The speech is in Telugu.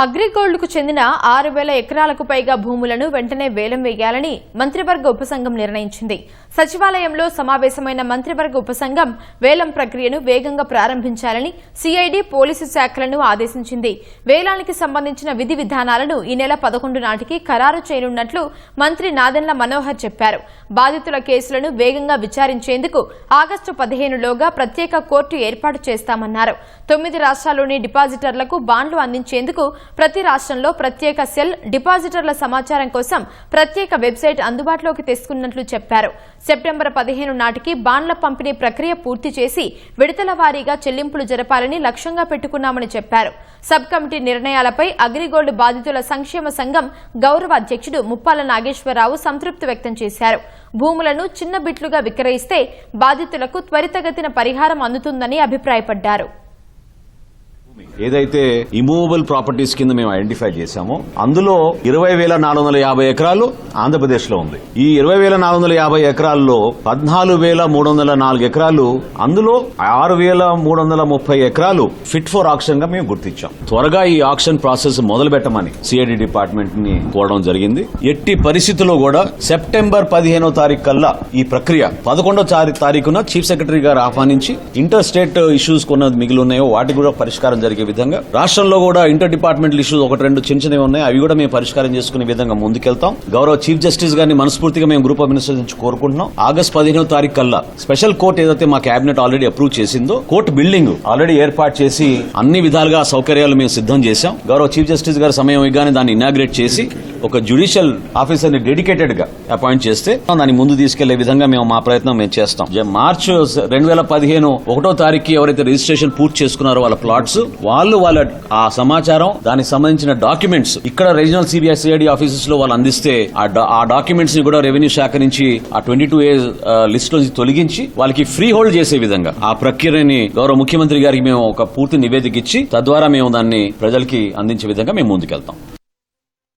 అగ్రిగోల్డ్కు చెందిన 6,000 ఎకరాలకు పైగా భూములను వెంటనే వేలం వేయాలని మంత్రివర్గ ఉపసంఘం నిర్ణయించింది. సచివాలయంలో సమావేశమైన మంత్రివర్గ ఉపసంఘం వేలం ప్రక్రియను వేగంగా ప్రారంభించాలని సిఐడి పోలీసు శాఖలను ఆదేశించింది. వేలానికి సంబంధించిన విధి విధానాలను ఈ నెల 11 నాటికి ఖరారు చేయనున్నట్లు మంత్రి నాదెండ్ల మనోహర్ చెప్పారు. బాధితుల కేసులను వేగంగా విచారించేందుకు ఆగస్టు 15లోగా ప్రత్యేక కోర్టు ఏర్పాటు చేస్తామన్నారు. 9 రాష్ట్రాల్లోని డిపాజిటర్లకు బాండ్లు అందించేందుకు ప్రతి రాష్ట్రంలో ప్రత్యేక సెల్, డిపాజిటర్ల సమాచారం కోసం ప్రత్యేక వెబ్సైట్ అందుబాటులోకి తెస్తున్నట్లు చెప్పారు. సెప్టెంబర్ 15 నాటికి బాండ్ల పంపిణీ ప్రక్రియ పూర్తి చేసి విడతల వారీగా చెల్లింపులు జరపాలని లక్ష్యంగా పెట్టుకున్నామని చెప్పారు. సబ్ కమిటీ నిర్ణయాలపై అగ్రిగోల్డ్ బాధితుల సంక్షేమ సంఘం గౌరవ అధ్యక్షుడు ముప్పాల నాగేశ్వరరావు సంతృప్తి వ్యక్తం చేశారు. భూములను చిన్న బిట్లుగా విక్రయిస్తే బాధితులకు త్వరితగతిన పరిహారం అందుతుందని అభిప్రాయపడ్డారు. ఏదైతే ఇమూవబుల్ ప్రాపర్టీస్ కింద మేము ఐడెంటిఫై చేశామో అందులో 20,450 ఎకరాలు ఆంధ్రప్రదేశ్ లో ఉంది. ఈ 20,450 ఎకరాల్లో 14,304 ఎకరాలు, అందులో 6,330 ఎకరాలు ఫిట్ ఫర్ ఆక్షన్ గా మేము గుర్తించాం. త్వరగా ఈ ఆక్షన్ ప్రాసెస్ మొదలు పెట్టమని సిఐడి డిపార్ట్మెంట్ ని కోరడం జరిగింది. ఎట్టి పరిస్థితుల్లో కూడా సెప్టెంబర్ 15వ తారీఖు కల్లా ఈ ప్రక్రియ 11వ తారీఖున చీఫ్ సెక్రటరీ గారు ఆహ్వానించి ఇంటర్ స్టేట్ ఇష్యూస్ కొన్న మిగిలి ఉన్నాయో వాటికి కూడా పరిష్కారం జరిగే విధంగా, రాష్ట్రంలో కూడా ఇంటర్ డిపార్ట్మెంటల్ ఇష్యూస్ 1-2 చిన్నవి ఉన్నాయి, అవి కూడా మేము పరిష్కారం చేసుకునే విధంగా ముందుకెళ్తాం. గౌరవ చీఫ్ జస్టిస్ గారిని మనస్ఫూర్తిగా మేము గ్రూప్ ఆఫ్ మినిస్టర్స్ నుంచి కోరుకుంటున్నాం. ఆగస్ట్ 15వ తారీఖు కల్లా స్పెషల్ కోర్టు ఏదైతే మా కేబినెట్ ఆల్రెడీ అప్రూవ్ చేసిందో కోర్టు బిల్డింగ్ ఆల్రెడీ ఏర్పాటు చేసి అన్ని విధాలుగా సౌకర్యాలు మేము సిద్ధం చేశాం. గౌరవ చీఫ్ జస్టిస్ గారి సమయం ఇవ్వగానే దాన్ని ఇనాగ్రేట్ చేసి ఒక జ్యుడిషియల్ ఆఫీసర్ ని డెడికేటెడ్ గా అపాయింట్ చేస్తే దాన్ని ముందు తీసుకెళ్లే విధంగా మేము మా ప్రయత్నం మేము చేస్తాం. మార్చి 2015 1వ తారీఖు ఎవరైతే రిజిస్ట్రేషన్ పూర్తి చేసుకున్నారో వాళ్ళ ప్లాట్స్, వాళ్ళ ఆ సమాచారం, దానికి సంబంధించిన డాక్యుమెంట్స్ ఇక్కడ రీజనల్ సిఐడి ఆఫీసెస్ లో వాళ్ళు అందిస్తే ఆ డాక్యుమెంట్స్ ని కూడా రెవెన్యూ శాఖ నుంచి ఆ 22A లిస్ట్ నుంచి తొలగించి వాళ్ళకి ఫ్రీ హోల్డ్ చేసే విధంగా ఆ ప్రక్రియని గౌరవ ముఖ్యమంత్రి గారికి మేము ఒక పూర్తి నివేదిక ఇచ్చి తద్వారా మేము దాన్ని ప్రజలకి అందించే విధంగా మేము ముందుకెళ్తాం.